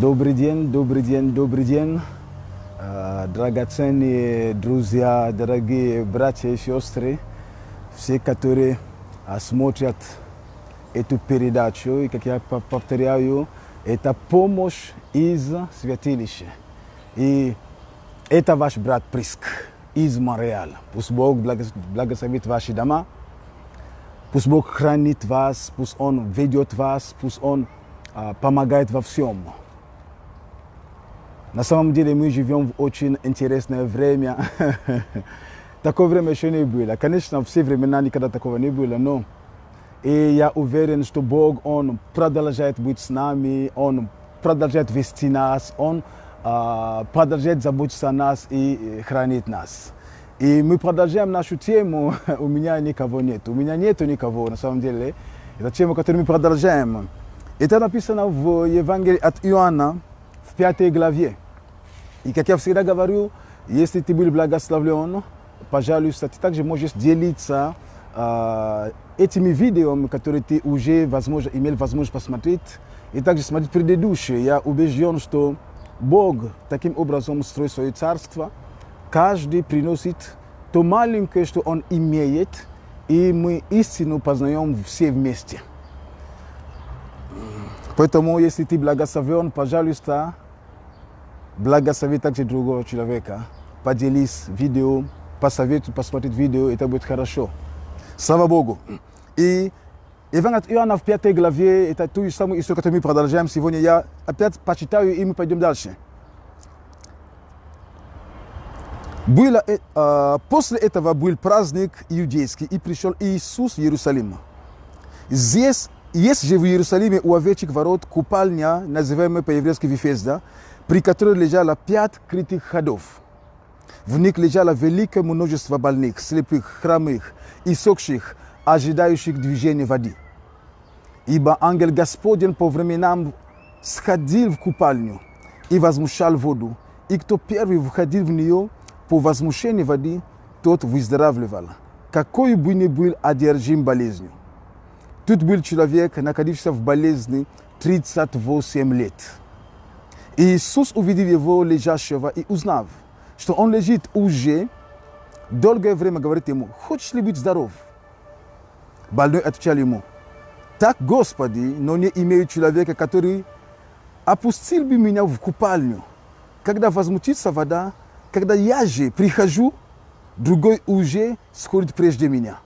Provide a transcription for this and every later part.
Добрый день, добрый день, добрый день. Драгоценные друзья, дорогие братья и сестры, все, которые смотрят эту передачу, и, как я повторяю, это помощь из святилища. И это ваш брат Приск из Монреаля. Пусть Бог благословит ваши дома, пусть Бог хранит вас, пусть Он ведет вас, пусть Он помогает во всем. На самом деле мы живем в очень интересное время. Такое время еще не было. Конечно, в все времена никогда такого не было, но и я уверен, что Бог, Он продолжает быть с нами, Он продолжает вести нас, Он продолжает заботиться о нас и хранить нас. И мы продолжаем нашу тему «У меня никого нет». У меня нету никого, на самом деле. Это тема, которую мы продолжаем. Это написано в Евангелии от Иоанна, в 5 главе. И как я всегда говорю, если ты был благословлен, пожалуйста, ты также можешь делиться этими видео, которые ты уже имел возможность посмотреть, и также смотреть предыдущие. Я убежден, что Бог таким образом строит свое царство. Каждый приносит то маленькое, что он имеет, и мы истину познаем все вместе. Поэтому, если ты благословен, пожалуйста, благослови также другого человека. Поделись видео, посоветуй посмотреть видео, это будет хорошо. Слава Богу. И Евангелие от Иоанна в 5 главе, это ту самую историю, которую мы продолжаем сегодня. Я опять почитаю, и мы пойдем дальше. После этого был праздник иудейский, и пришел Иисус в Иерусалим. Есть же в Иерусалиме у овечьих ворот купальня, называемая по-еврейски Вифезда, при которой лежало 5 крытых ходов. В них лежало великое множество больных, слепых, хромых и сохших, ожидающих движения воды. Ибо ангел Господень по временам сходил в купальню и возмущал воду, и кто первый входил в нее по возмущению воды, тот выздоравливал, какой бы ни был одержим болезнью. Тут был человек, находившийся в болезни 38 лет. И Иисус увидел его лежащего и узнав, что он лежит уже, долгое время говорит ему: «Хочешь ли быть здоров?» Больной отвечал ему: «Так, Господи, но не имею человека, который опустил бы меня в купальню, когда возмутится вода, когда я же прихожу, другой уже сходит прежде меня».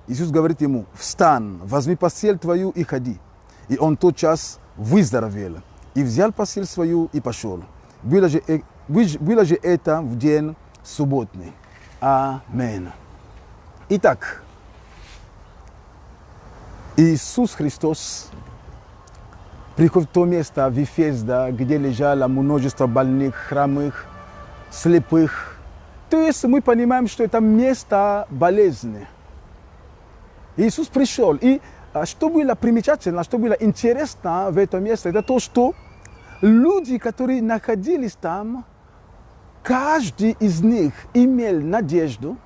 Иисус говорит ему: «Встань, возьми постель твою и ходи». И он тотчас выздоровел, и взял постель свою и пошел. Было же это в день субботний. Аминь. Итак, Иисус Христос приходит в то место, Вифезда, где лежало множество больных, хромых, слепых. То есть мы понимаем, что это место болезни. Иисус пришел, и что было примечательно, что было интересно в этом месте, это то, что люди, которые находились там, каждый из них имел надежду,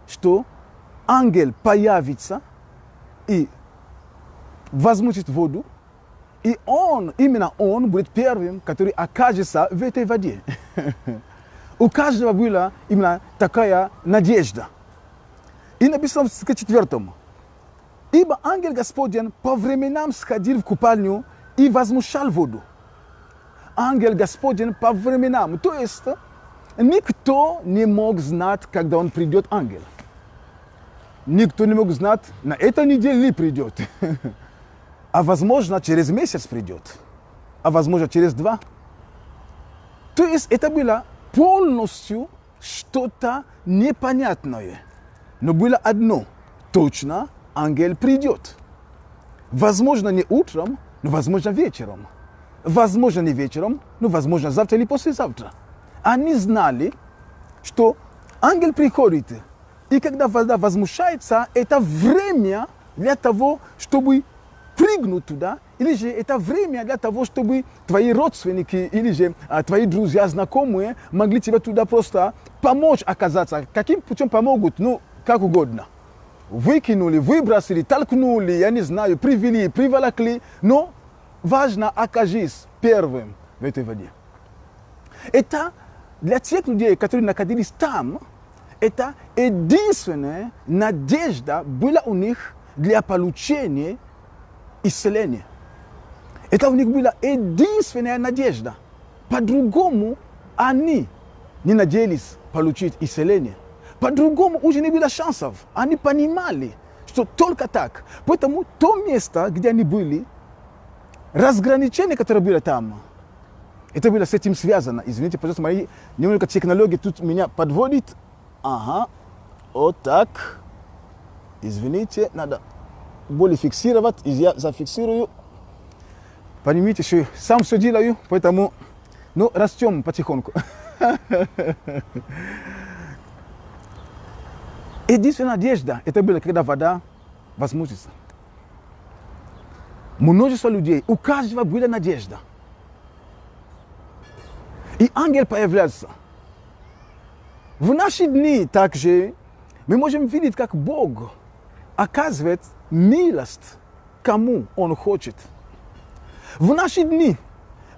что ангел появится и возмутит воду, и именно он будет первым, который окажется в этой воде. У каждого была именно такая надежда. И написано в стихе 4. «Ибо ангел Господень по временам сходил в купальню и возмущал воду». Ангел Господень по временам. То есть никто не мог знать, когда он придет, ангел. Никто не мог знать, на этой неделе ли придет. А возможно, через месяц придет. А возможно, через 2. То есть это было полностью что-то непонятное. Но было одно. Точно, ангел придет. Возможно, не утром, но возможно вечером. Возможно, не вечером, но возможно завтра или послезавтра. Они знали, что ангел приходит. И когда вода возмущается, это время для того, чтобы прыгнуть туда. Или же это время для того, чтобы твои родственники или же твои друзья, знакомые могли тебе туда просто помочь оказаться. Каким путем помогут? Ну, как угодно. Выкинули, выбросили, толкнули, я не знаю, привели, приволокли. Но важно, окажись первым. vetoivadia. Eta для тех людей, которые находились там, это единственная надежда была у них для получения исцеления. Это у них была единственная надежда. По-другому они не надеялись получить исцеление. По-другому уже не было шансов. Они понимали, что только так. Поэтому то место, где они были, разграничение, которое было там, это было с этим связано. Извините, пожалуйста, мои немного технологии тут меня подводит. Ага, вот так. Извините, надо более фиксировать. Я зафиксирую. Понимаете, что я сам все делаю, поэтому, ну, растем потихоньку. Единственная надежда, это было, когда вода возмутится. Множество людей, у каждого была надежда. И ангел появляется. В наши дни также мы можем видеть, как Бог оказывает милость, кому Он хочет. В наши дни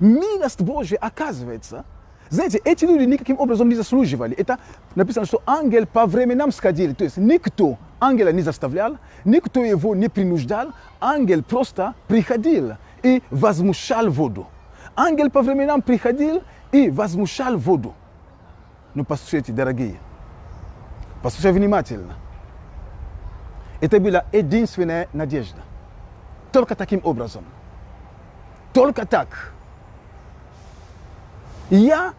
милость Божья оказывается. Знаете, эти люди никаким образом не заслуживали. Это написано, что ангел по временам сходил. То есть никто ангела не заставлял, никто его не принуждал. Ангел просто приходил и возмущал воду. Ангел по временам приходил и возмущал воду. Но послушайте, дорогие, послушайте внимательно. Это была единственная надежда. Только таким образом. Только так. Я,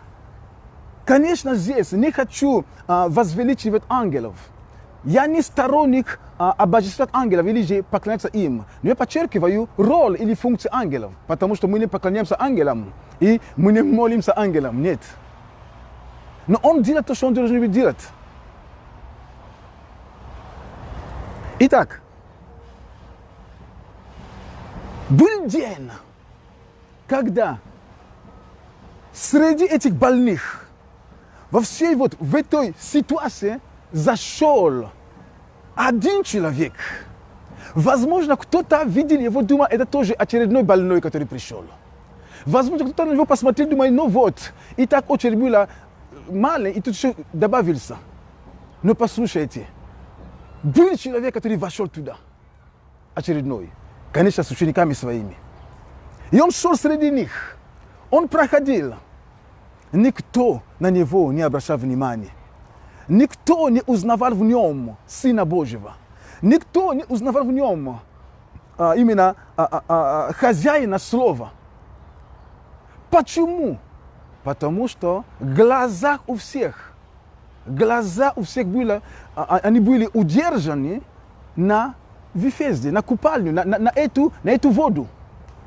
конечно, здесь не хочу возвеличивать ангелов. Я не сторонник обожествлять ангелов или же поклоняться им. Но я подчеркиваю роль или функцию ангелов. Потому что мы не поклоняемся ангелам. И мы не молимся ангелам. Нет. Но он делает то, что он должен делать. Итак, был день, когда среди этих больных, во всей вот в этой ситуации зашел один человек. Возможно, кто-то видел его, думал, это тоже очередной больной, который пришел. Возможно, кто-то на него посмотрел, думал, ну вот, и так очередь была мало, и тут еще добавился. Но послушайте, был человек, который вошел туда, очередной, конечно, с учениками своими. И он шел среди них, он проходил. Никто на него не обращал внимания. Никто не узнавал в нем Сына Божьего. Никто не узнавал в нем именно хозяина слова. Почему? Потому что глаза у всех были, они были удержаны на Вифезде, на купальню, на эту воду.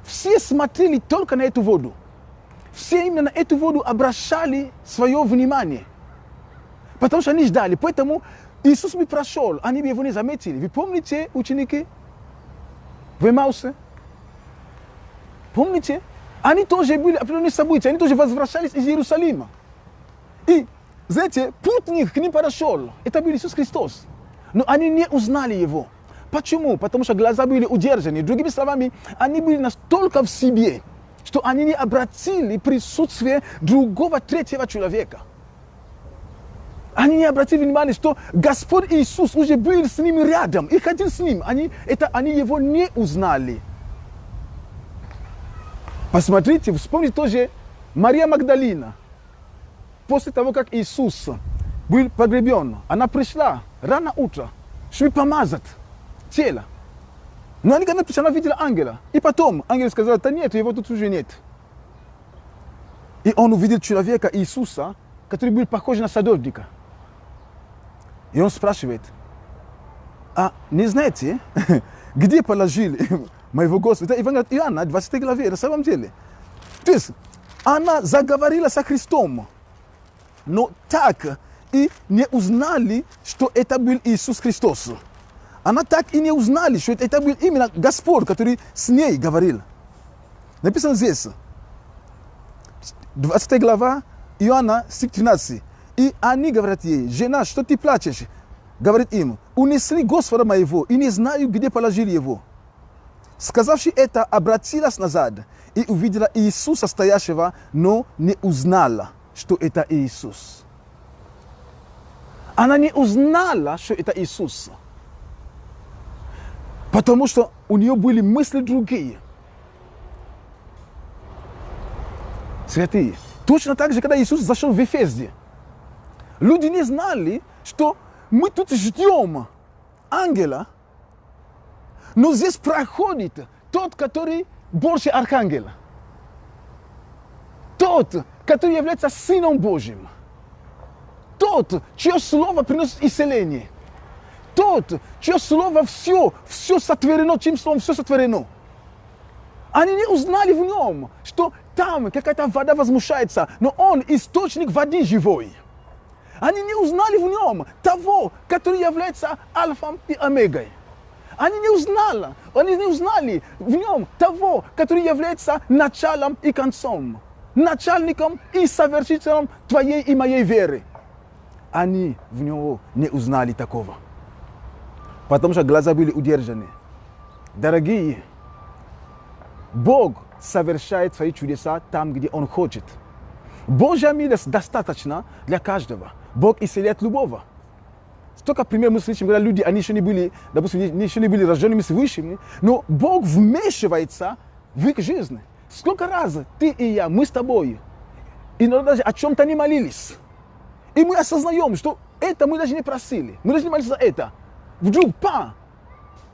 Все смотрели только на эту воду. Все именно на эту воду обращали свое внимание. Потому что они ждали. Поэтому Иисус бы прошел, они бы его не заметили. Вы помните, ученики? В Эмаусе? Помните? Они тоже были определенные события, они тоже возвращались из Иерусалима. И, знаете, путник к ним подошел. Это был Иисус Христос. Но они не узнали его. Почему? Потому что глаза были удержаны. Другими словами, они были настолько в себе, что они не обратили присутствие другого, третьего человека. Они не обратили внимания, что Господь Иисус уже был с ними рядом и ходил с ним. Они его не узнали. Посмотрите, вспомните тоже Мария Магдалина. После того, как Иисус был погребен, она пришла рано утром, чтобы помазать тело. Но они, когда пришла, она видела ангела. И потом ангел сказал, да нет, его тут уже нет. И он увидел человека, Иисуса, который был похож на садовника. И он спрашивает, а не знаете, где положили моего Господа? Это Евангелие от Иоанна, 20 главе, на самом деле. То есть, она заговорила со Христом, но так и не узнали, что это был Иисус Христос. Она так и не узнали, что это был именно Господь, который с ней говорил. Написано здесь, 20 глава, Иоанна, стих 13. И они говорят ей, жена, что ты плачешь? Говорит им, унесли Господа моего, и не знаю, где положили его. Сказавши это, обратилась назад и увидела Иисуса, стоящего, но не узнала, что это Иисус. Она не узнала, что это Иисус. Потому что у нее были мысли другие. Святые. Точно так же, когда Иисус зашел в Ефезде. Люди не знали, что мы тут ждем ангела, но здесь проходит тот, который больше архангела. Тот, который является Сыном Божьим. Тот, чье слово приносит исцеление. Тот, чье слово все сотворено, чьим словом все сотворено. Они не узнали в нем, что там какая-то вода возмущается, но он источник воды живой. Они не узнали в нем того, который является альфой и омегой. Они не узнали в нем того, который является началом и концом, начальником и совершителем твоей и моей веры. Они в него не узнали такого. Потому что глаза были удержаны. Дорогие, Бог совершает свои чудеса там, где Он хочет. Божья милость достаточно для каждого. Бог исцеляет любого. Столько примеров мы слышим, когда люди, они еще не были, допустим, еще не были рожденными свыше, но Бог вмешивается в их жизнь. Сколько раз ты и я, мы с тобой, иногда даже о чем-то не молились. И мы осознаем, что это мы даже не просили. Мы даже не молились за это. Вдруг,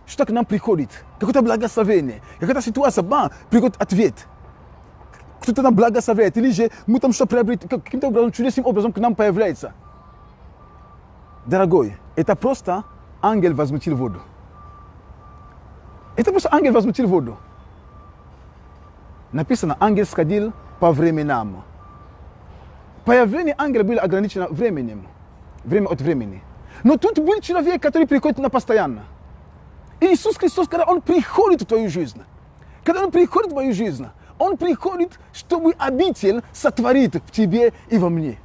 что к нам приходит? Какое-то благословение, какая-то ситуация, приходит ответ. Кто-то нам благословляет, или же мы там что приобретем, каким-то образом, чудесным образом к нам появляется. Дорогой, это просто ангел возмутил воду. Это просто ангел возмутил воду. Написано, ангел сходил по временам. Появление ангела было ограничено временем. Время от времени. Но тут был человек, который приходит на постоянно. Иисус Христос, когда Он приходит в твою жизнь, когда Он приходит в мою жизнь, Он приходит, чтобы обитель сотворит в тебе и во мне.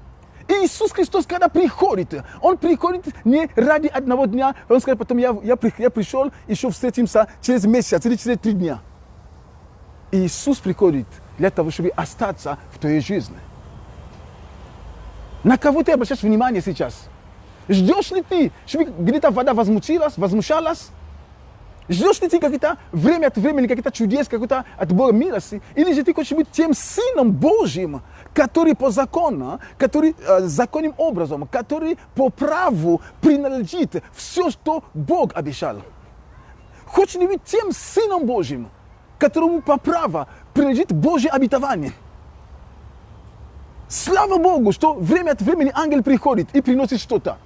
Иисус Христос, когда приходит, Он приходит не ради одного дня, Он скажет, потом я пришел, еще встретимся через месяц или через 3 дня. Иисус приходит для того, чтобы остаться в твоей жизни. На кого ты обращаешь внимание сейчас? Ждешь ли ты, чтобы где-то вода возмущалась? Ждешь ли ты какие-то время от времени, какие-то чудес, какие-то от Бога милости? Или же ты хочешь быть тем Сыном Божьим, который по закону, который законным образом, который по праву принадлежит все, что Бог обещал? Хочешь ли быть тем Сыном Божьим, которому по праву принадлежит Божье обетование? Слава Богу, что время от времени ангел приходит и приносит что-то.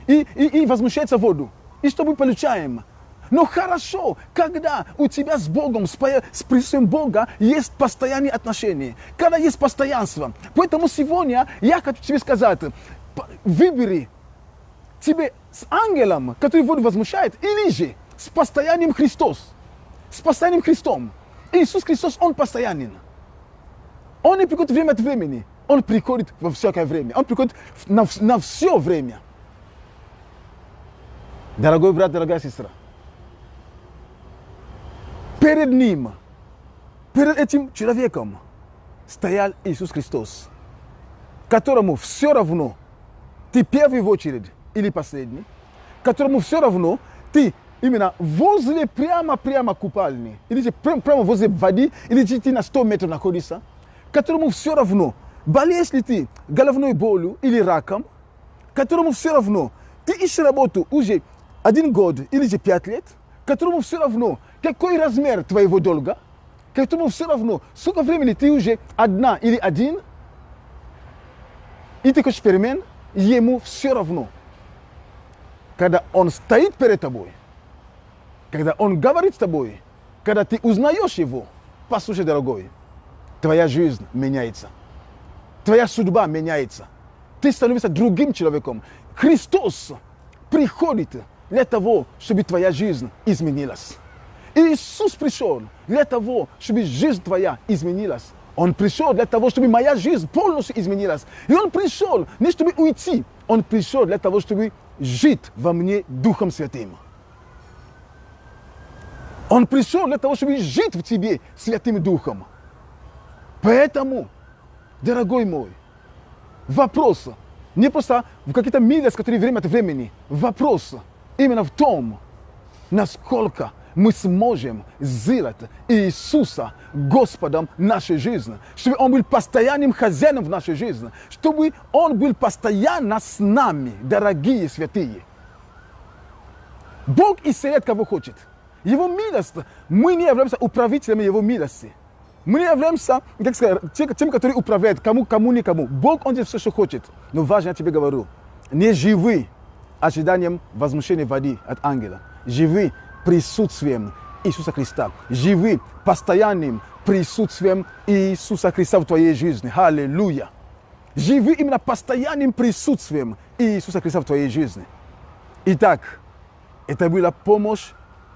И возмущается воду. И что мы получаем? Но хорошо, когда у тебя с Богом, с присутствием Бога есть постоянные отношения. Когда есть постоянство. Поэтому сегодня я хочу тебе сказать, выбери тебе с ангелом, который воду возмущает, или же с постоянным Христос. С постоянным Христом. Иисус Христос, Он постоянен. Он не приходит время от времени. Он приходит во всякое время. Он приходит на все время. Дорогой брат, дорогая сестра. Перед ним, перед этим человеком стоял Иисус Христос, которому все равно, ты первый в очередь или последний, которому все равно, ты именно возле прямо купальни, или же прямо возле воды, или же ты на 100 метров находишься, которому все равно, болеешь ли ты головной болью или раком, которому все равно, ты ищешь работу уже 1 год или же 5 лет, которому все равно, какой размер твоего долга, которому все равно, сколько времени ты уже одна или один, и ты хочешь перемен, ему все равно. Когда он стоит перед тобой, когда он говорит с тобой, когда ты узнаешь его, послушай, дорогой, твоя жизнь меняется, твоя судьба меняется, ты становишься другим человеком. Христос приходит для того, чтобы твоя жизнь изменилась. Иисус пришел для того, чтобы жизнь твоя изменилась. Он пришел для того, чтобы моя жизнь полностью изменилась. И Он пришел не чтобы уйти, Он пришел для того, чтобы жить во мне Духом Святым. Он пришел для того, чтобы жить в тебе Святым Духом. Поэтому, дорогой мой, вопрос не просто в какие-то милости, которые время от времени. Вопрос именно в том, насколько мы сможем сделать Иисуса Господом нашей жизни, чтобы Он был постоянным хозяином в нашей жизни, чтобы Он был постоянно с нами, дорогие святые. Бог исцеляет, кого хочет. Его милость, мы не являемся управителями Его милости. Мы не являемся, как сказать, тем, который управляет, кому, никому. Бог, Он делает все, что хочет. Но важно, я тебе говорю, не живи ожиданием возмущения воды от ангела. Живи присутствием Иисуса Христа. Живи постоянным присутствием Иисуса Христа в твоей жизни. Аллилуйя. Живи именно постоянным присутствием Иисуса Христа в твоей жизни. Итак, это была помощь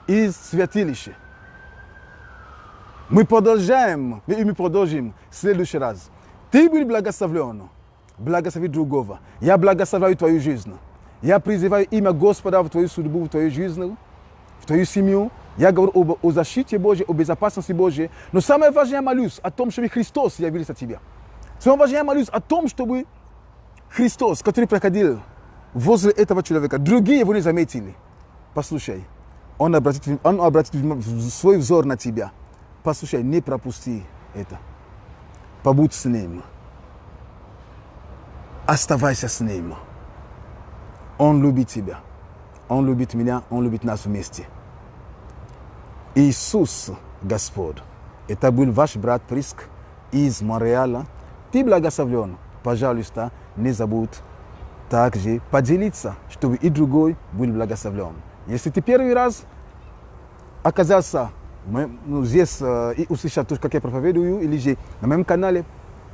из святилища. Мы продолжим в следующий раз. Ты был благословлен. Благослови другого. Я благословляю твою жизнь. Я призываю имя Господа в твою судьбу, в твою жизнь, в твою семью. Я говорю о защите Божьей, о безопасности Божьей. Но самое важное, я молюсь о том, чтобы Христос явился от тебя. Самое важное, я молюсь о том, чтобы Христос, который проходил возле этого человека, другие его не заметили. Послушай, Он обратит свой взор на тебя. Послушай, не пропусти это. Побудь с Ним. Оставайся с Ним. Он любит тебя. Он любит меня. Он любит нас вместе. Иисус Господь. Это был ваш брат Приск из Монреаля. Ты благословлен. Пожалуйста, не забудь также поделиться, чтобы и другой был благословлен. Если ты первый раз оказался здесь и услышал то, как я проповедую, или же на моем канале,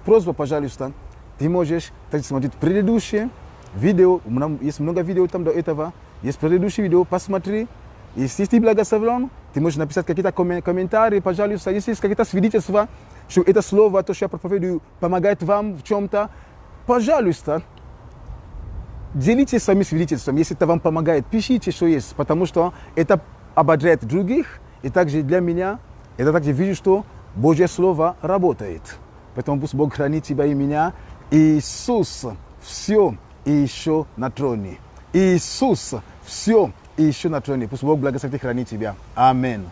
просьба, пожалуйста, ты можешь смотреть предыдущее видео, есть много видео там до этого, есть предыдущее видео, посмотри. Если ты благословлен, ты можешь написать какие-то комментарии, пожалуйста, если есть какие-то свидетельства, что это слово, то, что я проповедую, помогает вам в чем-то, пожалуйста, делитесь своими свидетельствами, если это вам помогает, пишите, что есть, потому что это ободряет других, и также для меня, это также вижу, что Божье Слово работает. Поэтому пусть Бог хранит тебя и меня. Иисус все и еще на троне. Иисус все и еще на троне. Пусть Бог благословит и хранит тебя. Аминь.